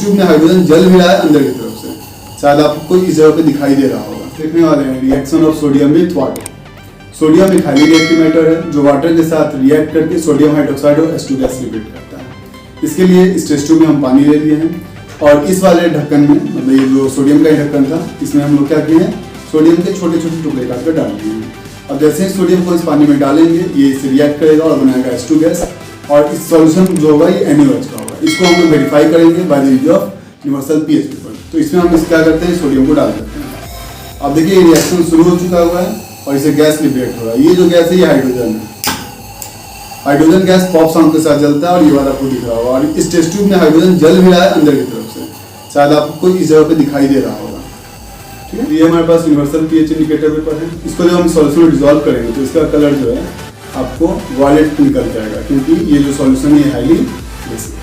Tube में hydrogen जल भी रहा है अंदर की तरफ से, शायद आपको इस जगह पे दिखाई दे रहा होगा। देखने वाले हैं reaction of sodium with water. Sodium एक हाईली रिएक्टिव मैटर है जो वाटर के साथ रिएक्ट करके सोडियम हाइड्रोक्साइड और H2 गैस लिबरेट करता है। इसके लिए इस टेस्ट ट्यूब में हम पानी ले लिए हैं और इस वाले ढक्कन में, मतलब ये जो सोडियम का ही ढक्कन था, इसमें हम लोग क्या किए हैं, सोडियम के छोटे छोटे टुकड़े काट कर डाल दिए हैं। अब जैसे ही सोडियम को इस पानी में डालेंगे ये इससे रिएक्ट करेगा और बनाएगा H2 गैस, और इस सॉल्यूशन जो होगा ये NaOH का होगा। इसको हम लोग वेरीफाई करेंगे by the use of universal pH paper. तो इसमें हम क्या करते हैं, सोडियम को डाल देते हैं। अब देखिए ये रिएक्शन शुरू हो चुका हुआ है और इसे गैस लिबरेट हो रहा है। ये जो गैस है ये हाइड्रोजन है। हाइड्रोजन गैस पॉप साउंड के साथ जलता है और ये वाला आपको दिख रहा होगा। और इस टेस्ट ट्यूब में हाइड्रोजन जल भी रहा है अंदर की तरफ से, शायद आपको इस जगह पे दिखाई दे रहा होगा। ठीक है, ये हमारे पास यूनिवर्सल pH इंडिकेटर पेपर है। इसको जब हम सॉल्यूशन में डिसॉल्व करेंगे तो इसका कलर जो है आपको वॉयलेट निकल जाएगा, क्योंकि ये जो सॉल्यूशन है हाईली बेसिक।